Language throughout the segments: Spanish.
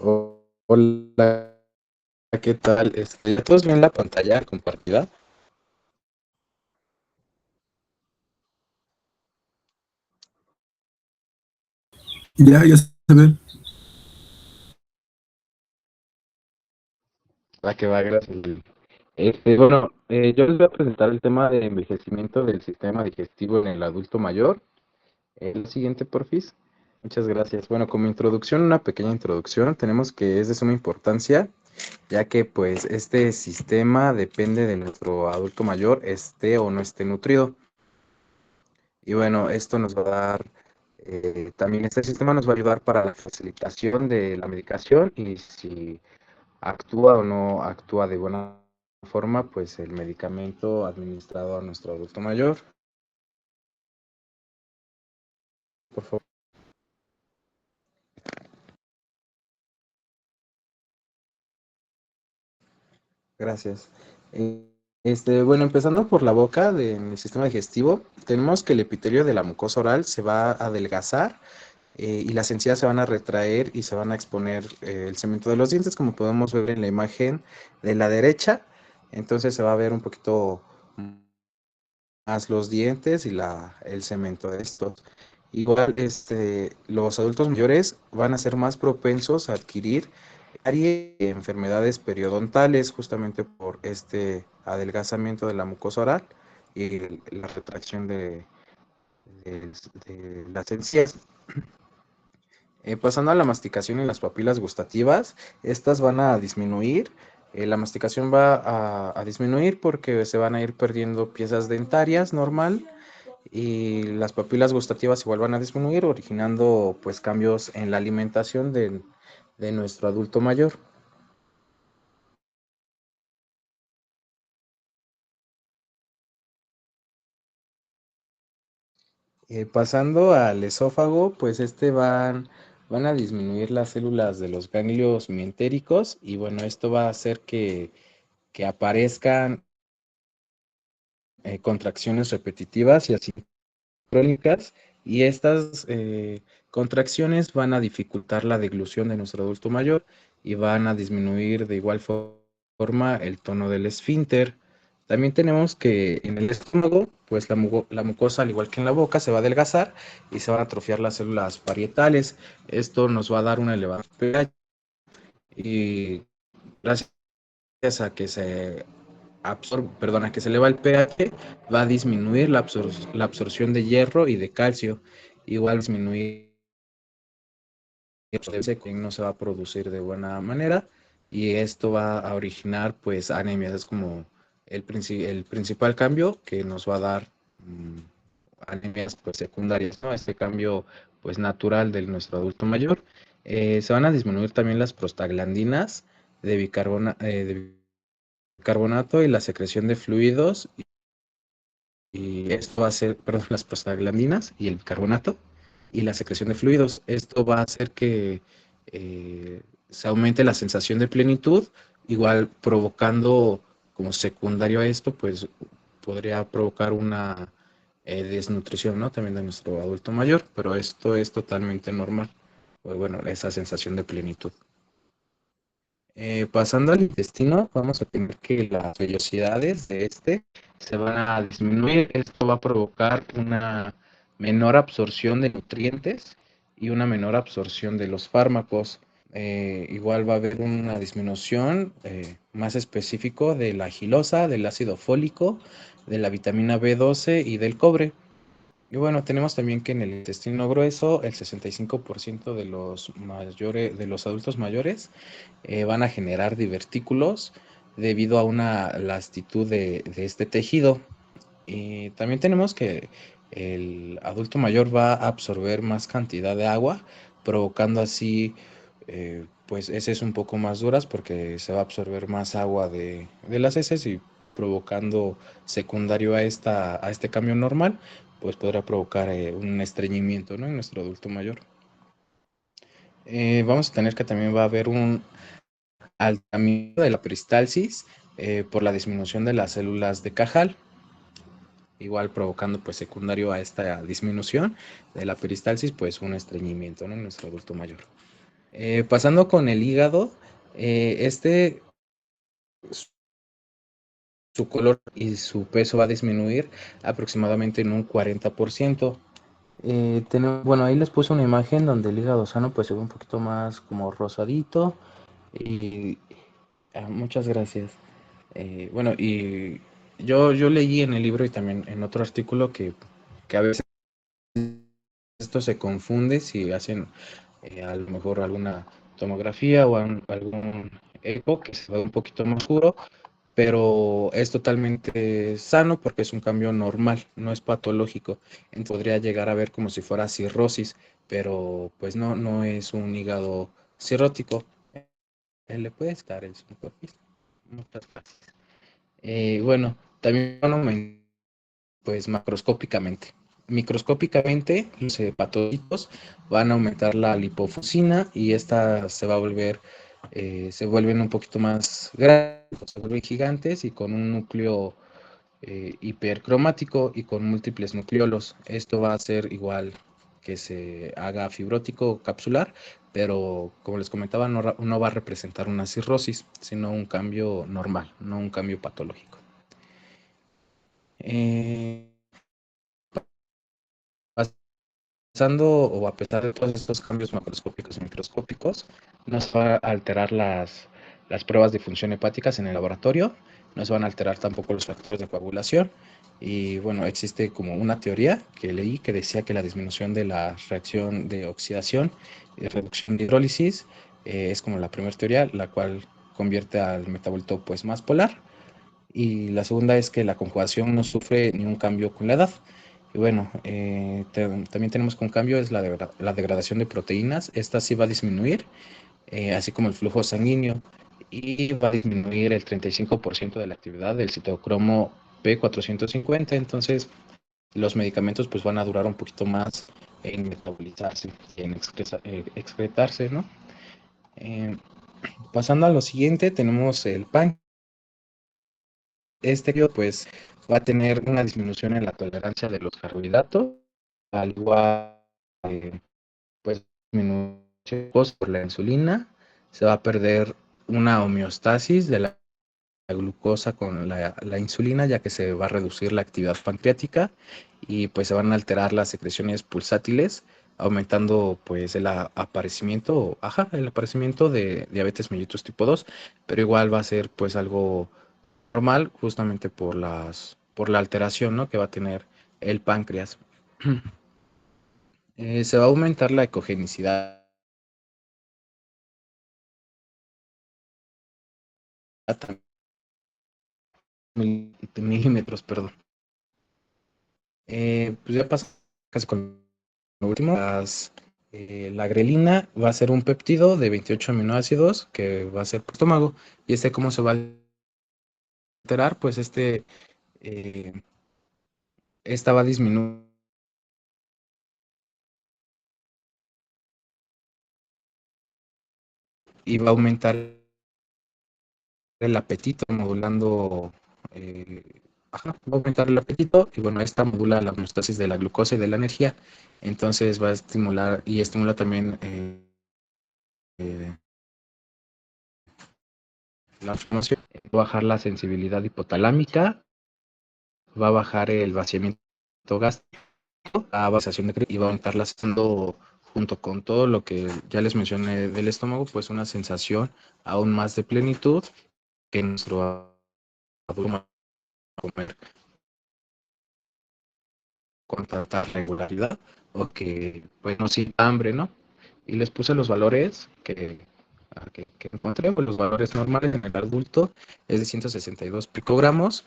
Hola, ¿qué tal? ¿Todos ven la pantalla compartida? Ya se ve. La que va, gracias. Bueno, yo les voy a presentar el tema de envejecimiento del sistema digestivo en el adulto mayor. El siguiente, porfis. Muchas gracias. Bueno, como introducción, una pequeña introducción, tenemos que es de suma importancia, ya que pues este sistema depende de nuestro adulto mayor, esté o no esté nutrido. Y bueno, esto nos va a dar, también este sistema nos va a ayudar para la facilitación de la medicación y si actúa o no actúa de buena forma, pues el medicamento administrado a nuestro adulto mayor. Por favor, gracias. Eh, bueno, empezando por la boca del sistema digestivo, tenemos que el epitelio de la mucosa oral se va a adelgazar y las encías se van a retraer y se van a exponer el cemento de los dientes, como podemos ver en la imagen de la derecha. Entonces se va a ver un poquito más los dientes y el cemento de estos. Igual, los adultos mayores van a ser más propensos a adquirir enfermedades periodontales justamente por este adelgazamiento de la mucosa oral y la retracción de, de las encías. Pasando a la masticación y las papilas gustativas, estas van a disminuir. La masticación va a disminuir porque se van a ir perdiendo piezas dentarias normal y las papilas gustativas igual van a disminuir, originando pues cambios en la alimentación de nuestro adulto mayor. Pasando al esófago, pues van a disminuir las células de los ganglios mientéricos y bueno, esto va a hacer que aparezcan contracciones repetitivas y asincrónicas y estas contracciones van a dificultar la deglución de nuestro adulto mayor y van a disminuir de igual forma el tono del esfínter. También tenemos que en el estómago, pues la mucosa, al igual que en la boca, se va a adelgazar y se van a atrofiar las células parietales. Esto nos va a dar una elevada pH y gracias a que a que se eleva el pH, va a disminuir la absorción de hierro y de calcio. Igual disminuir que no se va a producir de buena manera y esto va a originar pues anemias. Es como el principal cambio que nos va a dar anemias pues secundarias, ¿no? Este cambio pues natural de nuestro adulto mayor. Se van a disminuir también las prostaglandinas de bicarbonato y la secreción de fluidos y esto va a ser, perdón, las prostaglandinas y el bicarbonato y la secreción de fluidos. Esto va a hacer que se aumente la sensación de plenitud, igual provocando como secundario a esto, pues podría provocar una desnutrición, ¿no? También de nuestro adulto mayor, pero esto es totalmente normal. Pues bueno, esa sensación de plenitud. Pasando al intestino, vamos a tener que las vellosidades de este se van a disminuir. Esto va a provocar una menor absorción de nutrientes y una menor absorción de los fármacos. Igual va a haber una disminución más específico de la gilosa, del ácido fólico, de la vitamina B12 y del cobre. Y bueno, tenemos también que en el intestino grueso, el 65% de los adultos mayores van a generar divertículos debido a una lastitud de este tejido. Y también tenemos que el adulto mayor va a absorber más cantidad de agua, provocando así, pues, heces un poco más duras porque se va a absorber más agua de las heces y provocando secundario a este cambio normal, pues podrá provocar un estreñimiento, ¿no? En nuestro adulto mayor. Vamos a tener que también va a haber un alteramiento de la peristalsis por la disminución de las células de Cajal, igual provocando pues secundario a esta disminución de la peristalsis, pues un estreñimiento, ¿no? En nuestro adulto mayor. Pasando con el hígado, este, su color y su peso va a disminuir aproximadamente en un 40%. Bueno, ahí les puse una imagen donde el hígado sano pues se ve un poquito más como rosadito y muchas gracias. Bueno, y yo leí en el libro y también en otro artículo que a veces esto se confunde si hacen a lo mejor alguna tomografía o algún eco que se ve un poquito más oscuro, pero es totalmente sano porque es un cambio normal, no es patológico. Entonces podría llegar a ver como si fuera cirrosis, pero pues no, no es un hígado cirrótico. Le puede estar el superficie. Muchas gracias. Bueno, también van a aumentar pues macroscópicamente. Microscópicamente, los hepatocitos van a aumentar la lipofuscina y esta se va a volver, se vuelven un poquito más grandes, se vuelven gigantes y con un núcleo hipercromático y con múltiples nucleolos. Esto va a ser igual que se haga fibrótico o capsular, pero como les comentaba, no va a representar una cirrosis, sino un cambio normal, no un cambio patológico. Eh, Pasando o a pesar de todos estos cambios macroscópicos y microscópicos, nos va a alterar las pruebas de función hepáticas en el laboratorio, nos van a alterar tampoco los factores de coagulación. Y bueno, existe como una teoría que leí que decía que la disminución de la reacción de oxidación y de reducción de hidrólisis es como la primera teoría, la cual convierte al metabolito pues más polar. Y la segunda es que la conjugación no sufre ningún cambio con la edad. Y bueno, también tenemos que un cambio es la degradación de proteínas. Esta sí va a disminuir, así como el flujo sanguíneo. Y va a disminuir el 35% de la actividad del citocromo P450. Entonces, los medicamentos pues van a durar un poquito más en metabolizarse y en excretarse, ¿no? Eh, Pasando a lo siguiente, tenemos el páncreas. Pues va a tener una disminución en la tolerancia de los carbohidratos, al igual que pues disminuye por la insulina, se va a perder una homeostasis de la glucosa con la insulina, ya que se va a reducir la actividad pancreática y pues se van a alterar las secreciones pulsátiles, aumentando pues el aparecimiento de diabetes mellitus tipo 2, pero igual va a ser pues algo normal justamente por la alteración, ¿no?, que va a tener el páncreas. Se va a aumentar la ecogenicidad a milímetros, perdón. Pues ya pasa casi con lo último. La grelina va a ser un péptido de 28 aminoácidos que va a ser por estómago. ¿Y cómo se va a alterar? Pues eh, esta va a disminuir y va a aumentar el apetito, modulando, va a aumentar el apetito y bueno, esta modula la homeostasis de la glucosa y de la energía, entonces va a estimular y estimula también eh, la formación, va a bajar la sensibilidad hipotalámica, va a bajar el vaciamiento gástrico, la vaciación de y va a aumentar la junto con todo lo que ya les mencioné del estómago, pues una sensación aún más de plenitud que nuestro adulto comer con tanta regularidad o que pues no sienta hambre, ¿no? Y les puse los valores que encontré, pues los valores normales en el adulto es de 162 picogramos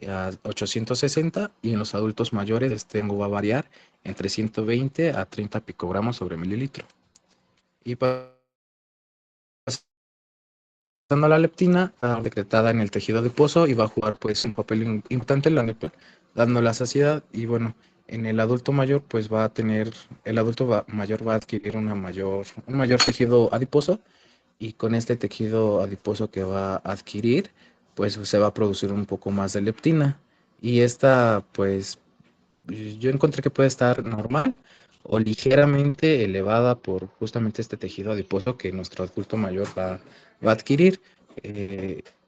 a 860 y en los adultos mayores va a variar entre 120 a 30 picogramos sobre mililitro. Y pasando a la leptina, está decretada en el tejido adiposo y va a jugar pues un papel importante en la dando la saciedad y bueno, en el adulto mayor pues va a tener, el mayor va a adquirir un mayor tejido adiposo y con este tejido adiposo que va a adquirir pues se va a producir un poco más de leptina y esta pues yo encontré que puede estar normal o ligeramente elevada por justamente este tejido adiposo que nuestro adulto mayor va a adquirir.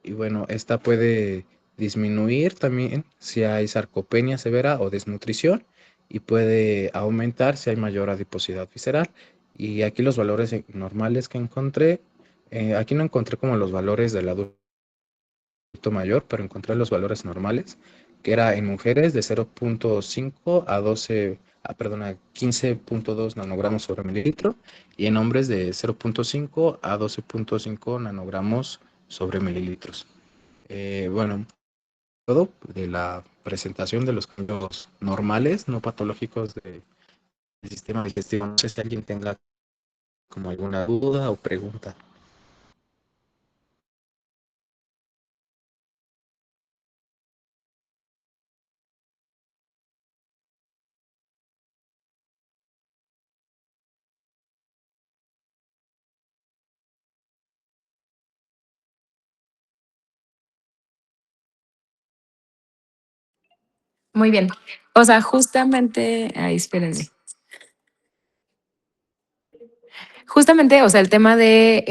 Y bueno, esta puede disminuir también si hay sarcopenia severa o desnutrición y puede aumentar si hay mayor adiposidad visceral. Y aquí los valores normales que encontré, aquí no encontré como los valores del adulto mayor, pero encontré los valores normales, que era en mujeres de 0.5 a 12, perdona, 15.2 nanogramos sobre mililitro y en hombres de 0.5 a 12.5 nanogramos sobre mililitros. Bueno, todo de la presentación de los cambios normales, no patológicos del sistema digestivo. No sé si alguien tenga como alguna duda o pregunta. Muy bien. O sea, justamente, ahí espérenme. Justamente, o sea, el tema de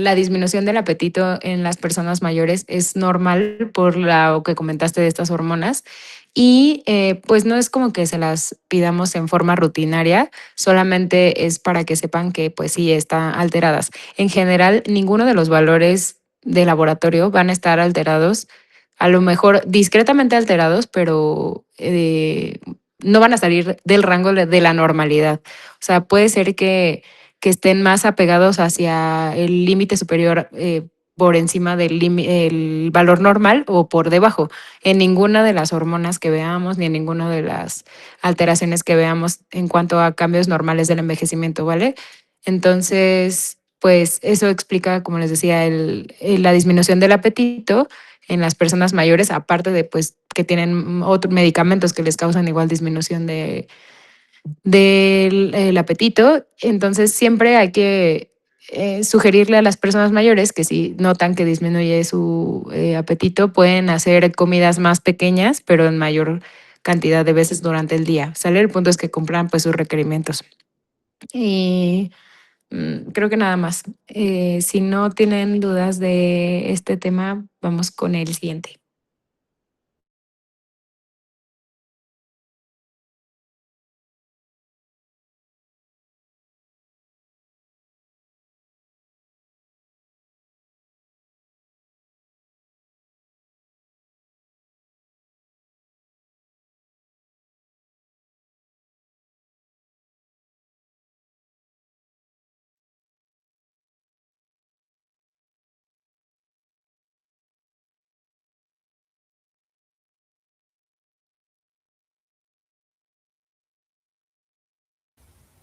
la disminución del apetito en las personas mayores es normal por lo que comentaste de estas hormonas y pues no es como que se las pidamos en forma rutinaria, solamente es para que sepan que pues sí están alteradas. En general, ninguno de los valores de laboratorio van a estar alterados, a lo mejor discretamente alterados, pero no van a salir del rango de la normalidad. O sea, puede ser que estén más apegados hacia el límite superior por encima del el valor normal o por debajo. En ninguna de las hormonas que veamos ni en ninguna de las alteraciones que veamos en cuanto a cambios normales del envejecimiento, ¿vale? Entonces, pues eso explica, como les decía, la disminución del apetito en las personas mayores, aparte de pues que tienen otros medicamentos que les causan igual disminución del el apetito. Entonces siempre hay que sugerirle a las personas mayores que si notan que disminuye su apetito, pueden hacer comidas más pequeñas, pero en mayor cantidad de veces durante el día. ¿Sale? El punto es que cumplan pues sus requerimientos. Y creo que nada más. Si no tienen dudas de este tema, vamos con el siguiente.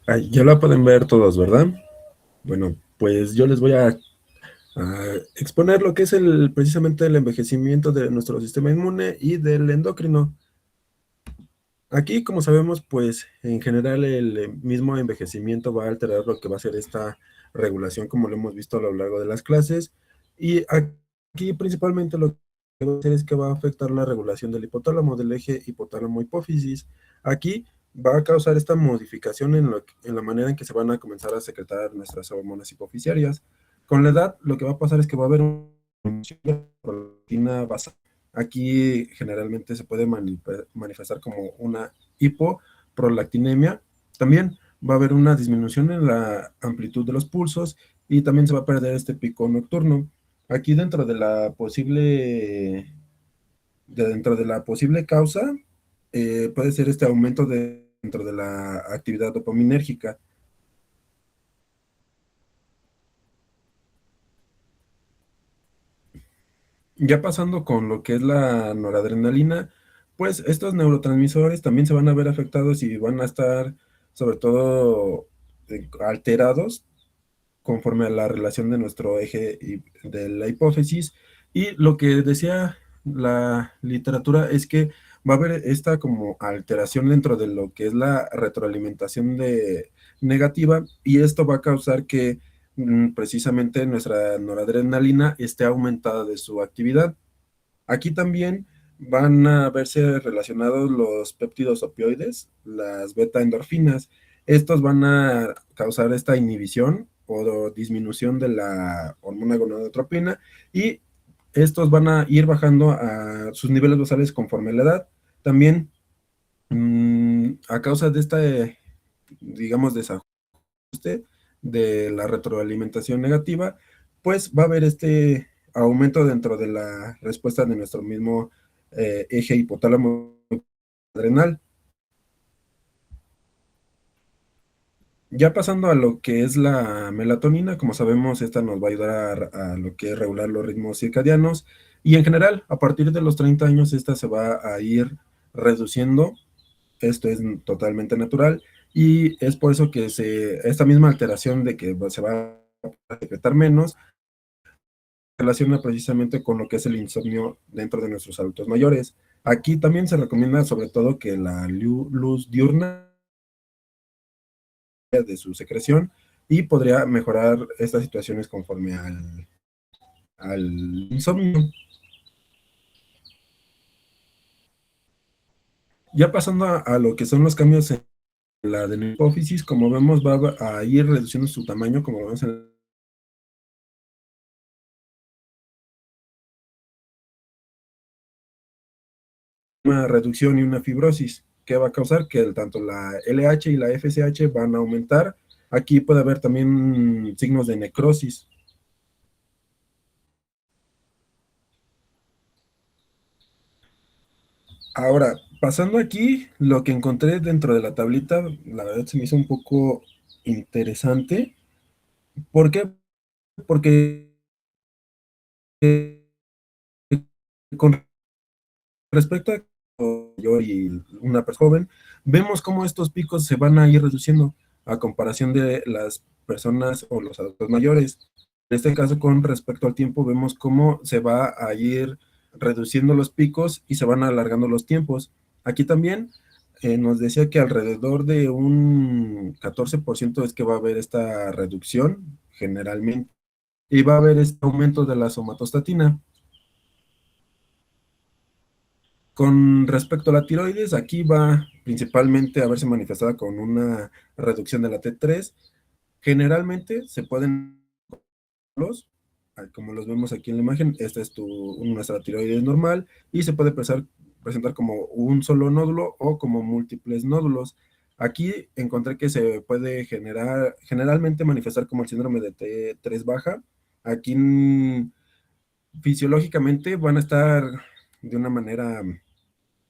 Ay, ya la pueden ver todos, ¿verdad? Bueno, pues yo les voy a exponer lo que es precisamente el envejecimiento de nuestro sistema inmune y del endocrino. Aquí, como sabemos, pues en general el mismo envejecimiento va a alterar lo que va a ser esta regulación, como lo hemos visto a lo largo de las clases. Y aquí principalmente lo que va a hacer es que va a afectar la regulación del hipotálamo, del eje hipotálamo-hipófisis. Aquí va a causar esta modificación en la manera en que se van a comenzar a secretar nuestras hormonas hipofisiarias. Con la edad, lo que va a pasar es que va a haber una proteína basal. Aquí generalmente se puede manifestar como una hipoprolactinemia. También va a haber una disminución en la amplitud de los pulsos y también se va a perder este pico nocturno. Aquí dentro de la posible causa, puede ser este aumento dentro de la actividad dopaminérgica. Ya pasando con lo que es la noradrenalina, pues estos neurotransmisores también se van a ver afectados y van a estar sobre todo alterados conforme a la relación de nuestro eje y de la hipófisis. Y lo que decía la literatura es que va a haber esta como alteración dentro de lo que es la retroalimentación negativa y esto va a causar que precisamente nuestra noradrenalina esté aumentada de su actividad. Aquí también van a verse relacionados los péptidos opioides, las beta endorfinas. estos van a causar esta inhibición o disminución de la hormona gonadotropina y estos van a ir bajando a sus niveles basales conforme a la edad. También a causa de este, digamos, desajuste de la retroalimentación negativa, pues va a haber este aumento dentro de la respuesta de nuestro mismo eje hipotálamo adrenal. Ya pasando a lo que es la melatonina, como sabemos, esta nos va a ayudar a lo que es regular los ritmos circadianos y en general, a partir de los 30 años, esta se va a ir reduciendo. Esto es totalmente natural y es por eso que esta misma alteración de que se va a secretar menos relaciona precisamente con lo que es el insomnio dentro de nuestros adultos mayores. Aquí también se recomienda sobre todo que la luz diurna de su secreción y podría mejorar estas situaciones conforme al insomnio. Ya pasando a lo que son los cambios en la adenopófisis, como vemos va a ir reduciendo su tamaño, como vemos en una reducción y una fibrosis, que va a causar que tanto la LH y la FSH van a aumentar. Aquí puede haber también signos de necrosis. Ahora, pasando aquí, lo que encontré dentro de la tablita, la verdad se me hizo un poco interesante. ¿Por qué? Porque con respecto a yo y una persona joven, vemos cómo estos picos se van a ir reduciendo a comparación de las personas o los adultos mayores. En este caso, con respecto al tiempo, vemos cómo se va a ir reduciendo los picos y se van alargando los tiempos. Aquí también nos decía que alrededor de un 14% es que va a haber esta reducción generalmente y va a haber este aumento de la somatostatina. Con respecto a la tiroides, aquí va principalmente a verse manifestada con una reducción de la T3. Generalmente se pueden, como los vemos aquí en la imagen, esta es nuestra tiroides normal y se puede presentar como un solo nódulo o como múltiples nódulos. Aquí encontré que se puede generalmente manifestar como el síndrome de T3 baja. Aquí fisiológicamente van a estar de una manera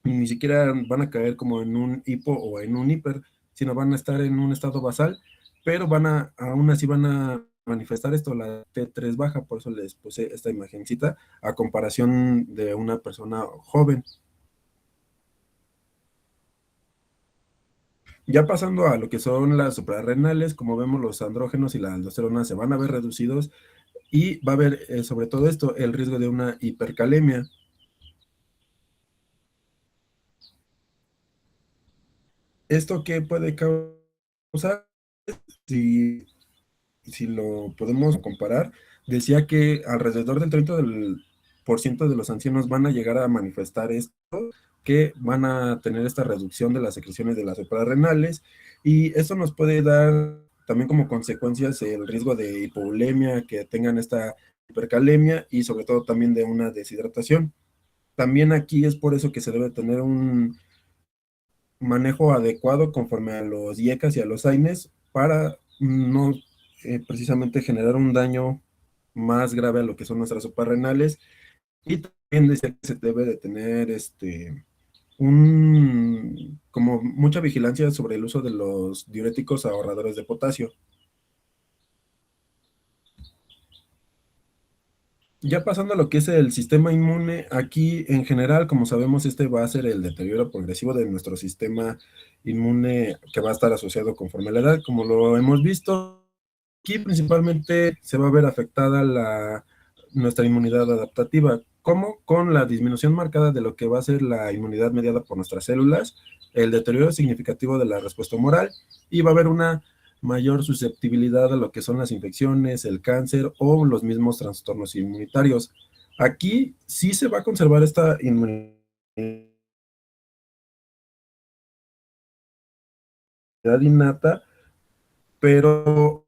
ni siquiera van a caer como en un hipo o en un hiper, sino van a estar en un estado basal, pero aún así van a manifestar esto, la T3 baja, por eso les puse esta imagencita a comparación de una persona joven. Ya pasando a lo que son las suprarrenales, como vemos los andrógenos y la aldosterona se van a ver reducidos y va a haber sobre todo esto el riesgo de una hipercalemia. ¿Esto qué puede causar? Si lo podemos comparar, decía que alrededor del 30% de los ancianos van a llegar a manifestar esto, que van a tener esta reducción de las secreciones de las suprarrenales, y eso nos puede dar también como consecuencias el riesgo de hipovolemia, que tengan esta hipercalemia y sobre todo también de una deshidratación. También aquí es por eso que se debe tener un manejo adecuado conforme a los IECAS y a los AINES para no precisamente generar un daño más grave a lo que son nuestras suprarrenales. Y también dice que se debe de tener como mucha vigilancia sobre el uso de los diuréticos ahorradores de potasio. Ya pasando a lo que es el sistema inmune, aquí en general, como sabemos, este va a ser el deterioro progresivo de nuestro sistema inmune que va a estar asociado conforme a la edad, como lo hemos visto. Aquí principalmente se va a ver afectada nuestra inmunidad adaptativa, como con la disminución marcada de lo que va a ser la inmunidad mediada por nuestras células, el deterioro significativo de la respuesta humoral y va a haber una mayor susceptibilidad a lo que son las infecciones, el cáncer o los mismos trastornos inmunitarios. Aquí sí se va a conservar esta inmunidad innata, pero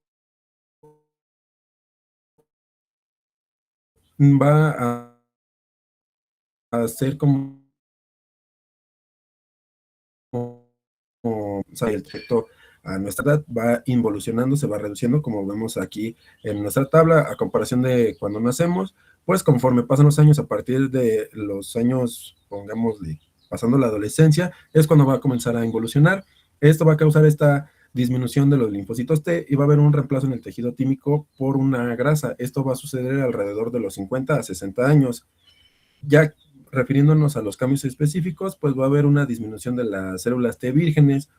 va a ser como o sea, el efecto a nuestra edad va involucionando, se va reduciendo, como vemos aquí en nuestra tabla, a comparación de cuando nacemos, pues conforme pasan los años, a partir de los años, pongámosle, pasando la adolescencia, es cuando va a comenzar a involucionar. Esto va a causar esta disminución de los linfocitos T y va a haber un reemplazo en el tejido tímico por una grasa. Esto va a suceder alrededor de los 50 a 60 años. Ya refiriéndonos a los cambios específicos, pues va a haber una disminución de las células T vírgenes,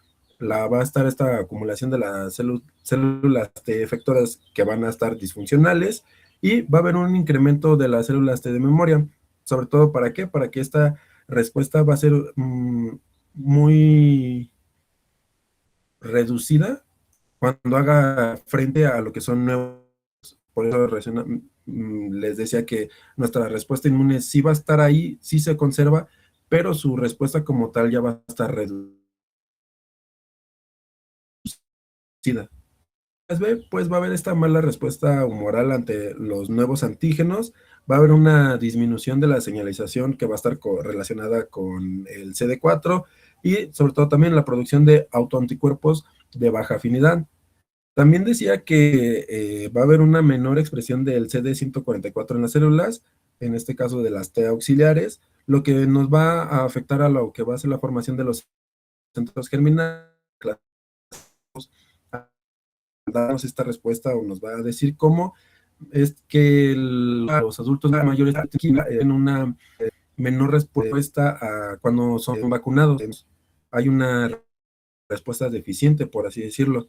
va a estar esta acumulación de las células T efectoras que van a estar disfuncionales y va a haber un incremento de las células T de memoria. ¿Sobre todo para qué? Para que esta respuesta va a ser muy reducida cuando haga frente a lo que son nuevos. Por eso les decía que nuestra respuesta inmune sí va a estar ahí, sí se conserva, pero su respuesta como tal ya va a estar reducida. Pues va a haber esta mala respuesta humoral ante los nuevos antígenos, va a haber una disminución de la señalización que va a estar relacionada con el CD4 y sobre todo también la producción de autoanticuerpos de baja afinidad. También decía que va a haber una menor expresión del CD144 en las células, en este caso de las T auxiliares, lo que nos va a afectar a lo que va a ser la formación de los centros germinales. A darnos esta respuesta o nos va a decir cómo es que los adultos mayores tienen una menor respuesta a cuando son vacunados. Hay una respuesta deficiente, por así decirlo.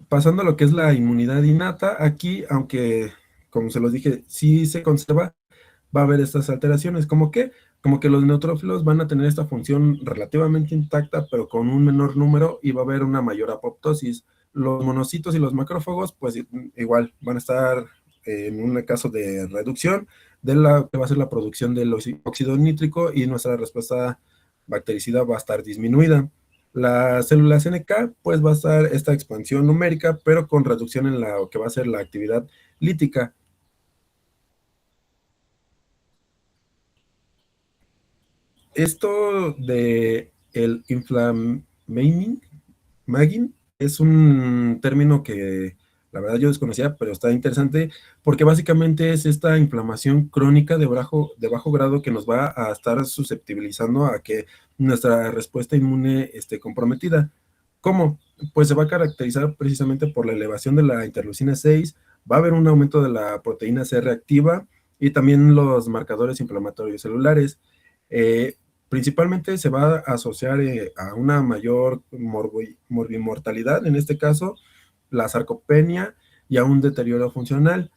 Pasando a lo que es la inmunidad innata, aquí, aunque, como se los dije, sí se conserva, va a haber estas alteraciones, como que los neutrófilos van a tener esta función relativamente intacta, pero con un menor número y va a haber una mayor apoptosis. Los monocitos y los macrófagos, pues igual, van a estar en un caso de reducción de la que va a ser la producción del óxido nítrico y nuestra respuesta bactericida va a estar disminuida. La célula NK, pues va a estar esta expansión numérica, pero con reducción en lo que va a ser la actividad lítica. Esto de el inflammaging es un término que la verdad yo desconocía, pero está interesante porque básicamente es esta inflamación crónica de bajo grado que nos va a estar susceptibilizando a que nuestra respuesta inmune esté comprometida. ¿Cómo? Pues se va a caracterizar precisamente por la elevación de la interleucina 6, va a haber un aumento de la proteína C reactiva y también los marcadores inflamatorios celulares. Principalmente se va a asociar a una mayor morbimortalidad, en este caso, la sarcopenia y a un deterioro funcional.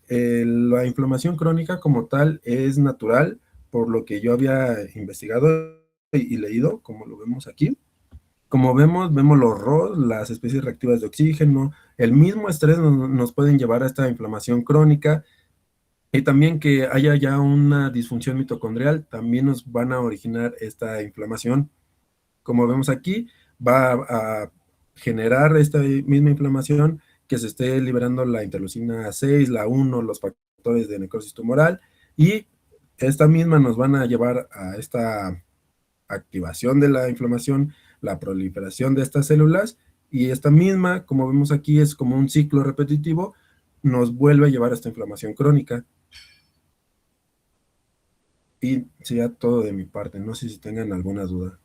La inflamación crónica como tal es natural, por lo que yo había investigado y leído, como lo vemos aquí. Como vemos los ROS, las especies reactivas de oxígeno, el mismo estrés nos pueden llevar a esta inflamación crónica y también que haya ya una disfunción mitocondrial, también nos van a originar esta inflamación. Como vemos aquí, va a generar esta misma inflamación que se esté liberando la interleucina 6, la 1, los factores de necrosis tumoral, y esta misma nos van a llevar a esta activación de la inflamación, la proliferación de estas células, y esta misma, como vemos aquí, es como un ciclo repetitivo, nos vuelve a llevar a esta inflamación crónica. Y sería todo de mi parte. No sé si tengan alguna duda.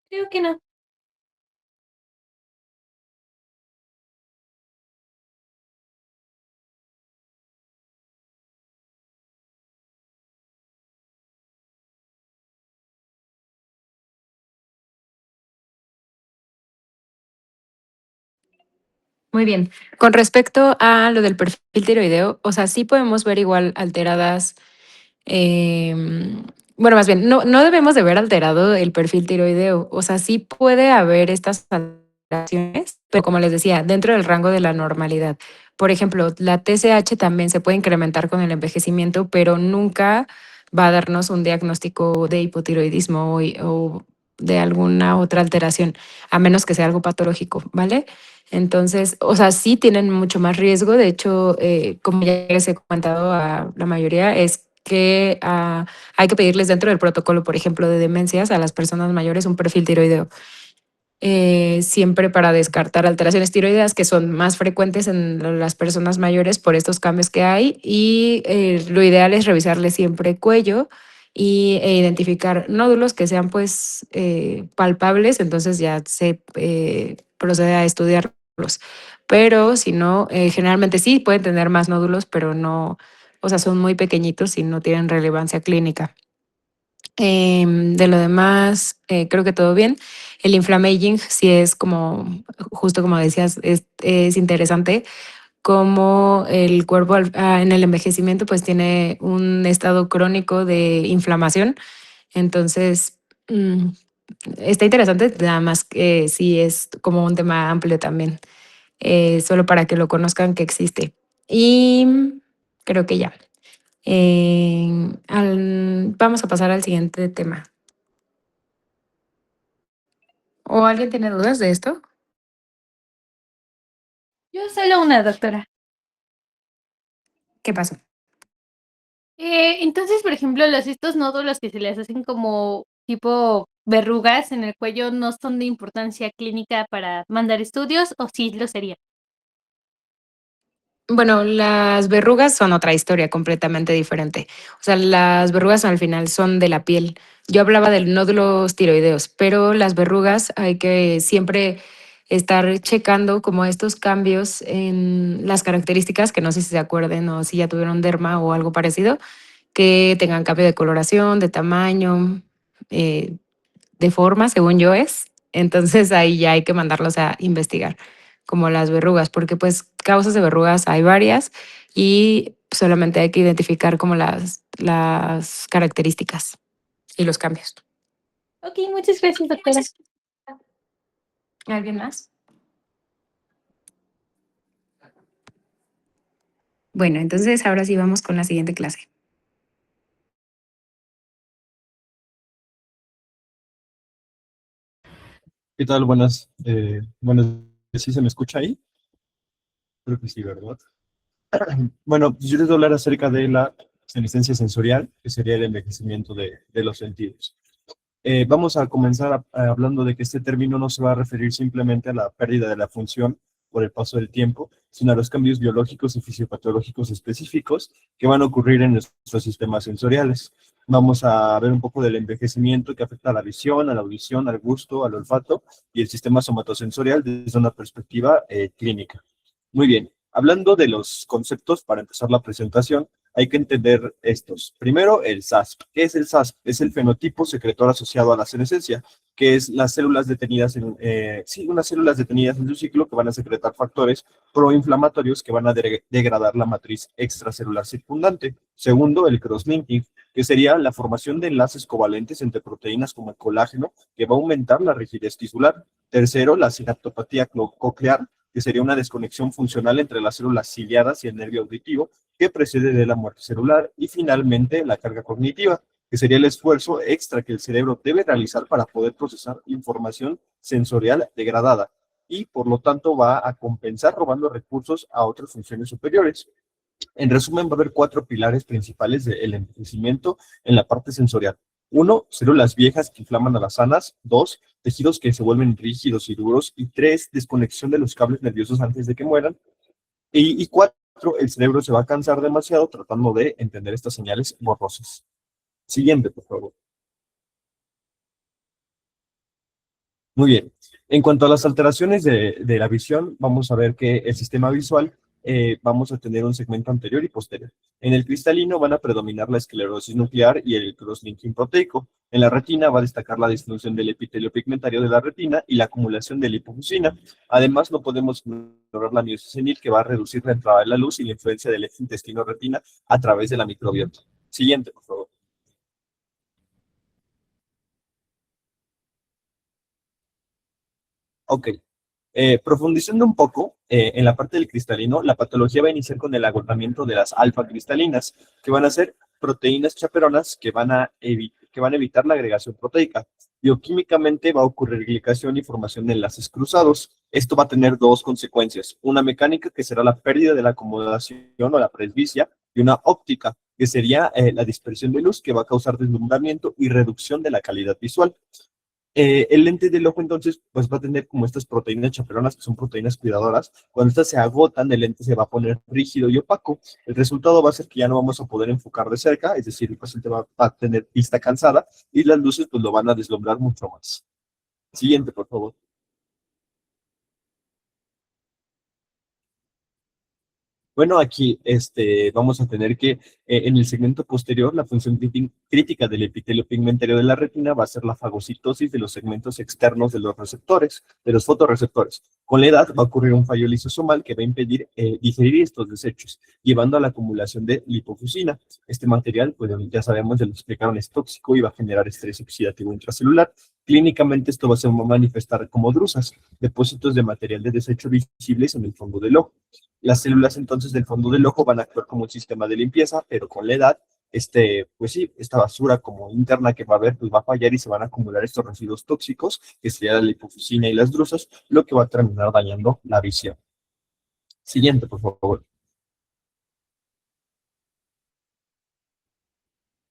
Creo que no. Muy bien. Con respecto a lo del perfil tiroideo, o sea, sí podemos ver igual alteradas, bueno, más bien, no debemos de ver alterado el perfil tiroideo. O sea, sí puede haber estas alteraciones, pero como les decía, dentro del rango de la normalidad. Por ejemplo, la TSH también se puede incrementar con el envejecimiento, pero nunca va a darnos un diagnóstico de hipotiroidismo o de alguna otra alteración, a menos que sea algo patológico, ¿vale? Entonces, o sea, sí tienen mucho más riesgo. De hecho, como ya les he comentado a la mayoría, es que hay que pedirles dentro del protocolo, por ejemplo, de demencias a las personas mayores un perfil tiroideo. Siempre para descartar alteraciones tiroideas que son más frecuentes en las personas mayores por estos cambios que hay y lo ideal es revisarle siempre cuello e identificar nódulos que sean pues palpables, entonces ya se procede a estudiarlos. Pero si no, generalmente sí pueden tener más nódulos, pero no, o sea, son muy pequeñitos y no tienen relevancia clínica. De lo demás, creo que todo bien. El inflammaging sí es como, justo como decías, es interesante como el cuerpo en el envejecimiento pues tiene un estado crónico de inflamación. Entonces, está interesante, nada más que sí es como un tema amplio también, solo para que lo conozcan que existe. Y creo que ya. Vamos a pasar al siguiente tema. ¿O alguien tiene dudas de esto? Yo solo una, doctora. ¿Qué pasó? Entonces, por ejemplo, estos nódulos que se les hacen como tipo verrugas en el cuello no son de importancia clínica para mandar estudios, ¿o sí lo sería? Bueno, las verrugas son otra historia completamente diferente. O sea, las verrugas al final son de la piel. Yo hablaba de nódulos tiroideos, pero las verrugas hay que siempre estar checando como estos cambios en las características, que no sé si se acuerden o si ya tuvieron derma o algo parecido, que tengan cambio de coloración, de tamaño, eh, de forma, según yo es. Entonces ahí ya hay que mandarlos a investigar, como las verrugas, porque pues causas de verrugas hay varias y solamente hay que identificar como las características y los cambios. Ok, muchas gracias, doctora. ¿Alguien más? Bueno, entonces ahora sí vamos con la siguiente clase. ¿Qué tal? Buenas, ¿sí se me escucha ahí? Creo que sí, ¿verdad? Bueno, pues yo les voy a hablar acerca de la senescencia sensorial, que sería el envejecimiento de los sentidos. Vamos a comenzar hablando de que este término no se va a referir simplemente a la pérdida de la función por el paso del tiempo, sino a los cambios biológicos y fisiopatológicos específicos que van a ocurrir en nuestros sistemas sensoriales. Vamos a ver un poco del envejecimiento que afecta a la visión, a la audición, al gusto, al olfato y el sistema somatosensorial desde una perspectiva clínica. Muy bien, hablando de los conceptos para empezar la presentación, hay que entender estos. Primero, el SASP. ¿Qué es el SASP? Es el fenotipo secretor asociado a la senescencia, que es las células detenidas unas células detenidas en su ciclo que van a secretar factores proinflamatorios que van a degradar la matriz extracelular circundante. Segundo, el crosslinking, que sería la formación de enlaces covalentes entre proteínas como el colágeno, que va a aumentar la rigidez tisular. Tercero, la sinaptopatía coclear, que sería una desconexión funcional entre las células ciliadas y el nervio auditivo, que precede de la muerte celular. Y finalmente, la carga cognitiva, que sería el esfuerzo extra que el cerebro debe realizar para poder procesar información sensorial degradada y por lo tanto va a compensar robando recursos a otras funciones superiores. En resumen, va a haber 4 pilares principales del envejecimiento en la parte sensorial. 1, células viejas que inflaman a las sanas. 2, tejidos que se vuelven rígidos y duros. Y 3, desconexión de los cables nerviosos antes de que mueran. Y 4, el cerebro se va a cansar demasiado tratando de entender estas señales borrosas. Siguiente, por favor. Muy bien. En cuanto a las alteraciones de la visión, vamos a ver que el sistema visual vamos a tener un segmento anterior y posterior. En el cristalino van a predominar la esclerosis nuclear y el cross-linking proteico. En la retina va a destacar la disminución del epitelio pigmentario de la retina y la acumulación de lipofuscina. Además, no podemos ignorar la miosis senil, que va a reducir la entrada de la luz y la influencia del eje intestino-retina a través de la microbiota. Siguiente, por favor. Ok. Profundizando un poco en la parte del cristalino, la patología va a iniciar con el agotamiento de las alfa-cristalinas, que van a ser proteínas chaperonas que van a evitar la agregación proteica. Bioquímicamente va a ocurrir glicación y formación de enlaces cruzados. Esto va a tener dos consecuencias. Una mecánica, que será la pérdida de la acomodación o la presbicia, y una óptica, que sería la dispersión de luz, que va a causar deslumbramiento y reducción de la calidad visual. El lente del ojo, entonces, pues va a tener como estas proteínas chaperonas, que son proteínas cuidadoras. Cuando estas se agotan, el lente se va a poner rígido y opaco. El resultado va a ser que ya no vamos a poder enfocar de cerca, es decir, el paciente va a tener vista cansada y las luces pues lo van a deslumbrar mucho más. Siguiente, por favor. Bueno, aquí vamos a tener que en el segmento posterior, la función crítica del epitelio pigmentario de la retina va a ser la fagocitosis de los segmentos externos de los receptores, de los fotorreceptores. Con la edad va a ocurrir un fallo lisosomal que va a impedir digerir estos desechos, llevando a la acumulación de lipofusina. Este material, pues ya sabemos, ya lo explicaron, es tóxico y va a generar estrés oxidativo intracelular. Clínicamente esto va a manifestar como drusas, depósitos de material de desecho visibles en el fondo del ojo. Las células entonces del fondo del ojo van a actuar como un sistema de limpieza, pero con la edad, pues sí, esta basura como interna que va a haber, pues va a fallar y se van a acumular estos residuos tóxicos, que sería la lipofusina y las drusas, lo que va a terminar dañando la visión. Siguiente, por favor.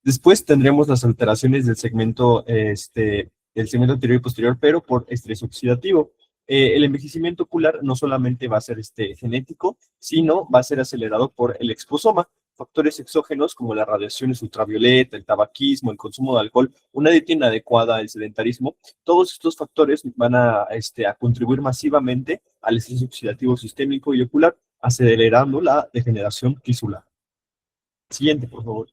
Después tendremos las alteraciones del segmento anterior y posterior, pero por estrés oxidativo. El envejecimiento ocular no solamente va a ser genético, sino va a ser acelerado por el exposoma. Factores exógenos como las radiaciones ultravioleta, el tabaquismo, el consumo de alcohol, una dieta inadecuada, el sedentarismo, todos estos factores van a contribuir masivamente al estrés oxidativo sistémico y ocular, acelerando la degeneración tisular. Siguiente, por favor.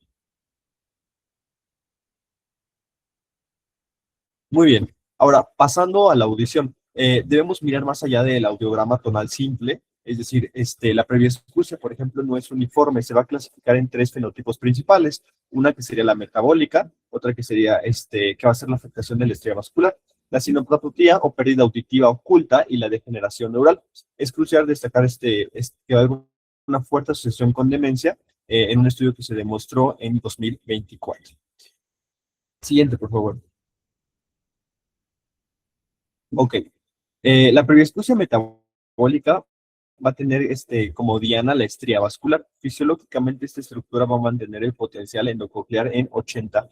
Muy bien. Ahora, pasando a la audición, debemos mirar más allá del audiograma tonal simple, es decir, la presbioscusia, por ejemplo, no es uniforme, se va a clasificar en tres fenotipos principales, una que sería la metabólica, otra que sería, que va a ser la afectación de la estrella vascular, la sinopatía o pérdida auditiva oculta y la degeneración neural. Es crucial destacar que va a haber una fuerte asociación con demencia en un estudio que se demostró en 2024. Siguiente, por favor. Ok. La presbioscusia metabólica va a tener como diana la estría vascular. Fisiológicamente, esta estructura va a mantener el potencial endococlear en 80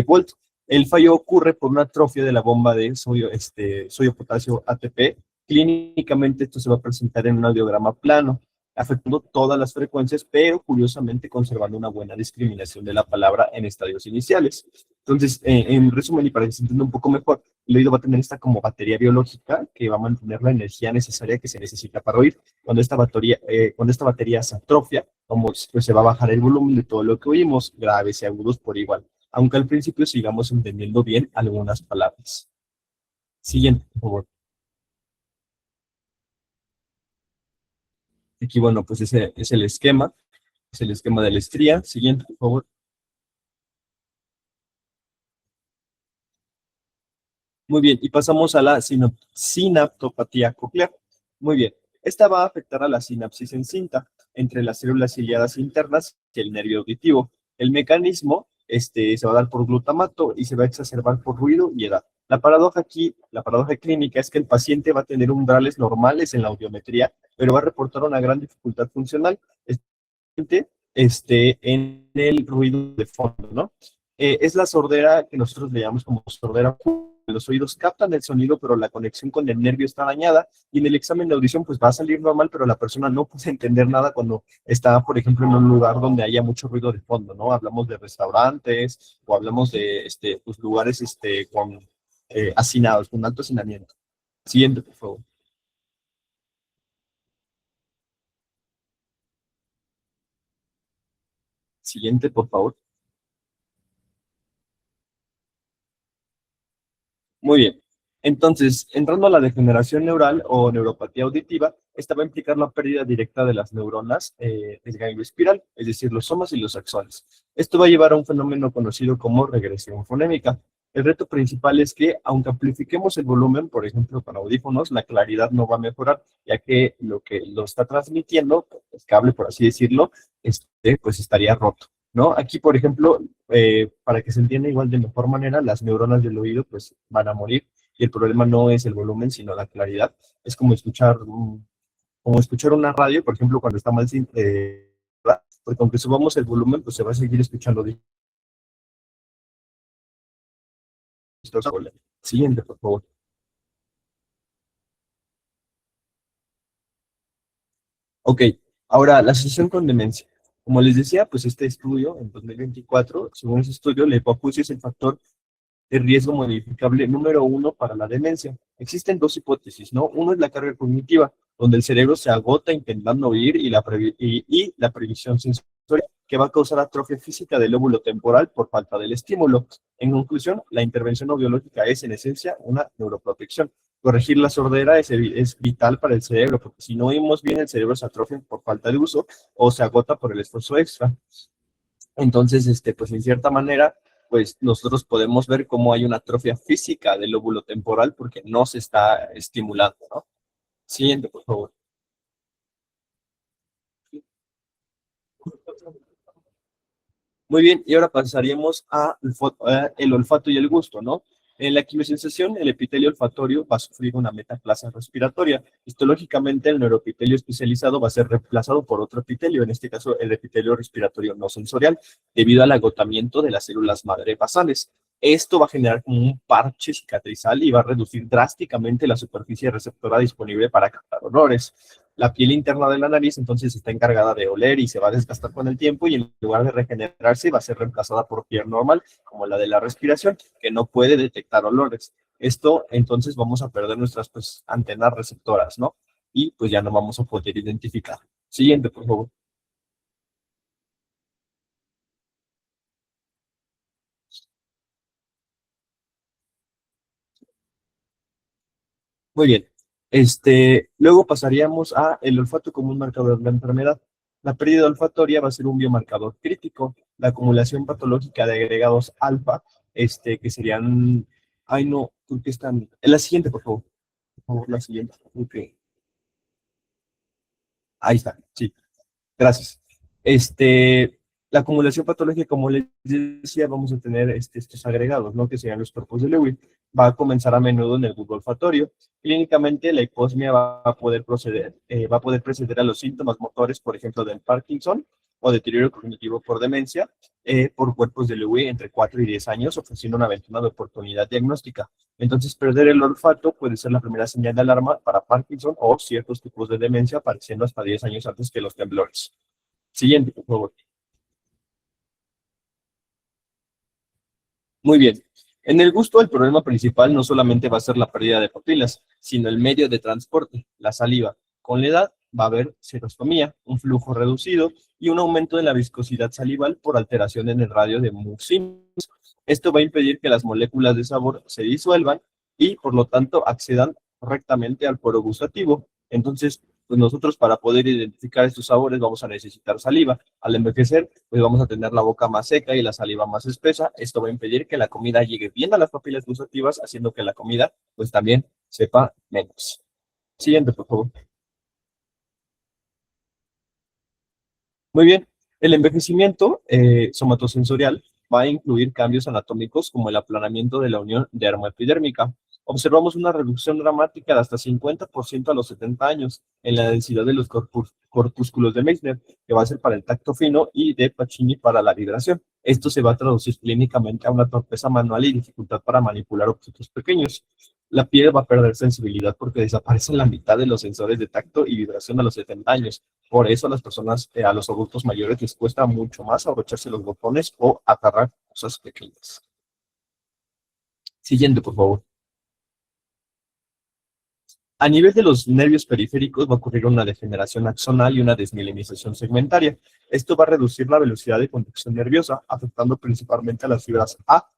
volts. El fallo ocurre por una atrofia de la bomba de sodio-potasio ATP. Clínicamente, esto se va a presentar en un audiograma plano, afectando todas las frecuencias, pero curiosamente conservando una buena discriminación de la palabra en estadios iniciales. Entonces, en resumen, y para que se entienda un poco mejor, el oído va a tener esta como batería biológica que va a mantener la energía necesaria que se necesita para oír. Cuando esta batería se atrofia, pues se va a bajar el volumen de todo lo que oímos, graves y agudos por igual, aunque al principio sigamos entendiendo bien algunas palabras. Siguiente, por favor. Aquí, bueno, pues ese es el esquema de la estría. Siguiente, por favor. Muy bien, y pasamos a la sinaptopatía coclear. Muy bien, esta va a afectar a la sinapsis en cinta entre las células ciliadas internas y el nervio auditivo. El mecanismo se va a dar por glutamato y se va a exacerbar por ruido y edad. La paradoja clínica es que el paciente va a tener umbrales normales en la audiometría, pero va a reportar una gran dificultad funcional en el ruido de fondo, ¿no? Es la sordera que nosotros le llamamos como sordera. Los oídos captan el sonido, pero la conexión con el nervio está dañada, y en el examen de audición pues va a salir normal, pero la persona no puede entender nada cuando está, por ejemplo, en un lugar donde haya mucho ruido de fondo, ¿no? Hablamos de restaurantes o hablamos de pues, lugares con hacinados, con alto hacinamiento. Siguiente, por favor. Siguiente, por favor. Muy bien. Entonces, entrando a la degeneración neural o neuropatía auditiva, esta va a implicar la pérdida directa de las neuronas del ganglio espiral, es decir, los somas y los axones. Esto va a llevar a un fenómeno conocido como regresión fonémica. El reto principal es que, aunque amplifiquemos el volumen, por ejemplo, con audífonos, la claridad no va a mejorar, ya que lo que lo está transmitiendo, el cable, por así decirlo, pues estaría roto, ¿no? Aquí, por ejemplo, para que se entienda igual de mejor manera, las neuronas del oído, pues, van a morir, y el problema no es el volumen, sino la claridad. Es como escuchar una radio, por ejemplo, cuando está mal, porque aunque subamos el volumen, pues se va a seguir escuchando distorsionado. Siguiente, por favor. Ok, ahora la asociación con demencia. Como les decía, pues este estudio en 2024, según ese estudio, la hipoacusia es el factor de riesgo modificable número 1 para la demencia. Existen dos hipótesis, ¿no? Uno es la carga cognitiva, donde el cerebro se agota intentando oír y la previsión sensorial, que va a causar atrofia física del lóbulo temporal por falta del estímulo. En conclusión, la intervención no biológica es en esencia una neuroprotección. Corregir la sordera es vital para el cerebro, porque si no oímos bien, el cerebro se atrofia por falta de uso o se agota por el esfuerzo extra. Entonces, pues en cierta manera, pues nosotros podemos ver cómo hay una atrofia física del lóbulo temporal porque no se está estimulando, ¿no? Siguiente, por favor. Muy bien, y ahora pasaríamos a el olfato y el gusto, ¿no? En la quimiosensación, el epitelio olfatorio va a sufrir una metaplasia respiratoria. Histológicamente, el neuroepitelio especializado va a ser reemplazado por otro epitelio, en este caso el epitelio respiratorio no sensorial, debido al agotamiento de las células madre basales. Esto va a generar como un parche cicatrizal y va a reducir drásticamente la superficie receptora disponible para captar olores. La piel interna de la nariz entonces está encargada de oler y se va a desgastar con el tiempo y en lugar de regenerarse va a ser reemplazada por piel normal, como la de la respiración, que no puede detectar olores. Esto entonces vamos a perder nuestras pues, antenas receptoras, ¿no? Y pues ya no vamos a poder identificar. Siguiente, por favor. Muy bien. Luego pasaríamos a el olfato como un marcador de la enfermedad. La pérdida olfatoria va a ser un biomarcador crítico. La acumulación patológica de agregados alfa, que serían, ay no, creo que están, en la siguiente, por favor, la siguiente. Okay. Ahí está, sí. Gracias. La acumulación patológica, como les decía, vamos a tener estos agregados, ¿no? Que serían los cuerpos de Lewy. Va a comenzar a menudo en el bulbo olfatorio. Clínicamente, la hiposmia va a poder preceder a los síntomas motores, por ejemplo, del Parkinson o deterioro cognitivo por demencia, por cuerpos de Lewy entre 4 y 10 años, ofreciendo una ventana de oportunidad diagnóstica. Entonces, perder el olfato puede ser la primera señal de alarma para Parkinson o ciertos tipos de demencia, apareciendo hasta 10 años antes que los temblores. Siguiente, por favor. Muy bien. En el gusto, el problema principal no solamente va a ser la pérdida de papilas, sino el medio de transporte, la saliva. Con la edad va a haber xerostomía, un flujo reducido y un aumento de la viscosidad salival por alteración en el radio de mucín. Esto va a impedir que las moléculas de sabor se disuelvan y, por lo tanto, accedan correctamente al poro gustativo. Entonces, pues nosotros para poder identificar estos sabores vamos a necesitar saliva. Al envejecer, pues vamos a tener la boca más seca y la saliva más espesa. Esto va a impedir que la comida llegue bien a las papilas gustativas, haciendo que la comida, pues también sepa menos. Siguiente, por favor. Muy bien. El envejecimiento somatosensorial va a incluir cambios anatómicos como el aplanamiento de la unión dermoepidérmica. Observamos una reducción dramática de hasta 50% a los 70 años en la densidad de los corpúsculos de Meissner, que va a ser para el tacto fino, y de Pacini para la vibración. Esto se va a traducir clínicamente a una torpeza manual y dificultad para manipular objetos pequeños. La piel va a perder sensibilidad porque desaparecen la mitad de los sensores de tacto y vibración a los 70 años. Por eso a las personas, a los adultos mayores les cuesta mucho más abrocharse los botones o agarrar cosas pequeñas. Siguiente, por favor. A nivel de los nervios periféricos va a ocurrir una degeneración axonal y una desmielinización segmentaria. Esto va a reducir la velocidad de conducción nerviosa, afectando principalmente a las fibras A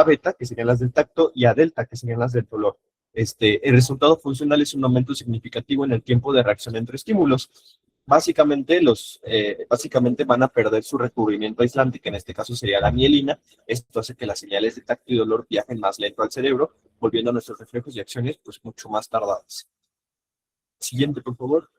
beta, que serían las del tacto, y A delta, que serían las del dolor. El resultado funcional es un aumento significativo en el tiempo de reacción entre estímulos. básicamente, básicamente van a perder su recubrimiento aislante, que en este caso sería la mielina. Esto hace que las señales de tacto y dolor viajen más lento al cerebro, volviendo a nuestros reflejos y acciones pues mucho más tardadas. Siguiente, por favor.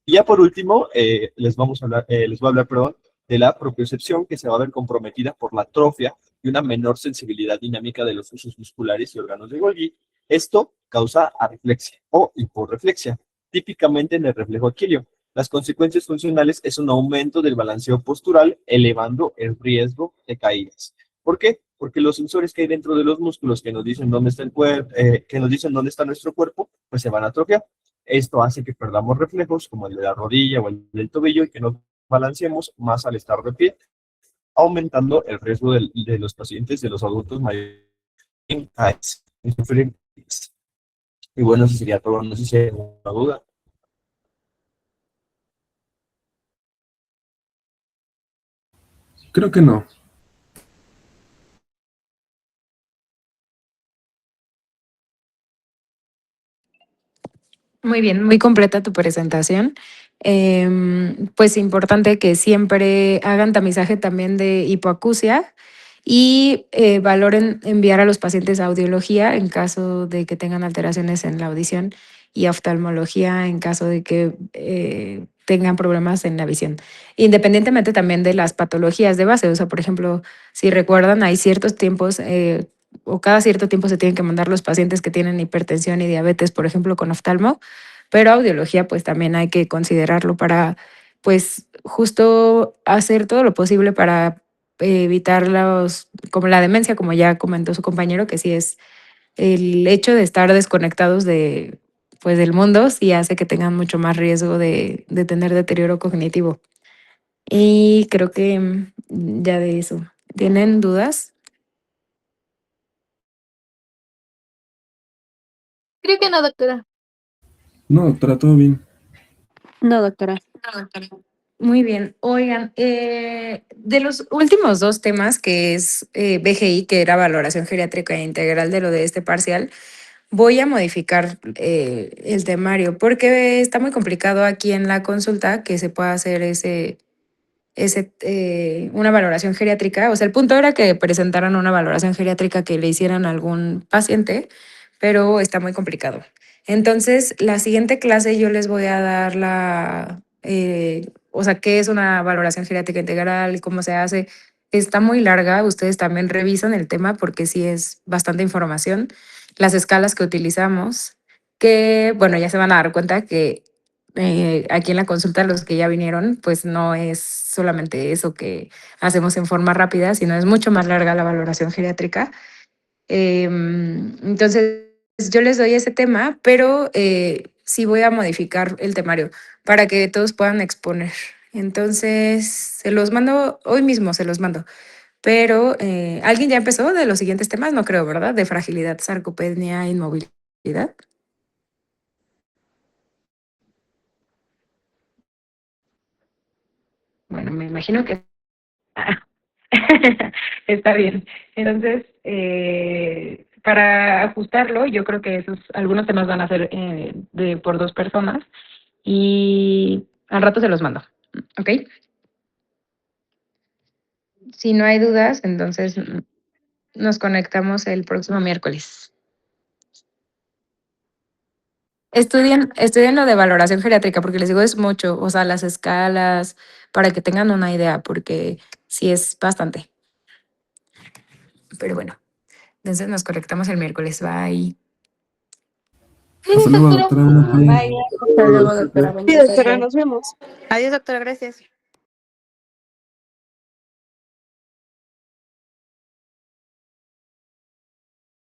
Y ya por último, les voy a hablar, perdón, de la propiocepción, que se va a ver comprometida por la atrofia y una menor sensibilidad dinámica de los usos musculares y órganos de Golgi. Esto causa areflexia o hiporreflexia, típicamente en el reflejo aquileo. Las consecuencias funcionales es un aumento del balanceo postural, elevando el riesgo de caídas. ¿Por qué? Porque los sensores que hay dentro de los músculos que nos dicen dónde está el cuerpo, que nos dicen dónde está nuestro cuerpo, pues se van a atrofiar. Esto hace que perdamos reflejos como el de la rodilla o el del tobillo y que nos balanceemos más al estar de pie, aumentando el riesgo de los pacientes, de los adultos mayores en caerse, en sufrir. Y bueno, eso sería todo. No sé si hay alguna duda. Creo que no. Muy bien, muy completa tu presentación. Pues importante que siempre hagan tamizaje también de hipoacusia y valoren enviar a los pacientes a audiología en caso de que tengan alteraciones en la audición y oftalmología en caso de que tengan problemas en la visión. Independientemente también de las patologías de base, o sea, por ejemplo, si recuerdan, hay ciertos tiempos o cada cierto tiempo se tienen que mandar los pacientes que tienen hipertensión y diabetes, por ejemplo, con oftalmo, pero audiología pues también hay que considerarlo para pues justo hacer todo lo posible para evitar como la demencia, como ya comentó su compañero, que sí es el hecho de estar desconectados pues del mundo, sí hace que tengan mucho más riesgo de tener deterioro cognitivo. Y creo que ya de eso. ¿Tienen dudas? Creo que no, doctora. No, doctora, todo bien. No, doctora. Muy bien. Oigan, de los últimos dos temas, que es BGI, que era valoración geriátrica integral de lo de este parcial, voy a modificar el temario porque está muy complicado aquí en la consulta que se pueda hacer una valoración geriátrica. O sea, el punto era que presentaran una valoración geriátrica que le hicieran a algún paciente, pero está muy complicado. Entonces, la siguiente clase yo les voy a dar o sea, qué es una valoración geriátrica integral, cómo se hace. Está muy larga, ustedes también revisan el tema porque sí es bastante información. Las escalas que utilizamos, que, bueno, ya se van a dar cuenta que aquí en la consulta, los que ya vinieron, pues no es solamente eso que hacemos en forma rápida, sino es mucho más larga la valoración geriátrica. Entonces, yo les doy ese tema, pero sí voy a modificar el temario para que todos puedan exponer. Entonces, se los mando, hoy mismo se los mando. Pero, ¿alguien ya empezó de los siguientes temas? No creo, ¿verdad? De fragilidad, sarcopenia, inmovilidad. Bueno, me imagino que está bien. Entonces, para ajustarlo, yo creo que algunos temas van a ser por dos personas y al rato se los mando. ¿Ok? Si no hay dudas, entonces nos conectamos el próximo miércoles. Estudien lo de valoración geriátrica, porque les digo, es mucho, o sea, las escalas, para que tengan una idea, porque sí es bastante. Pero bueno, entonces nos conectamos el miércoles. Bye. Hasta luego, doctora. Buenos días. Hasta luego, doctora. Sí, doctora, nos vemos. Adiós, doctora, gracias.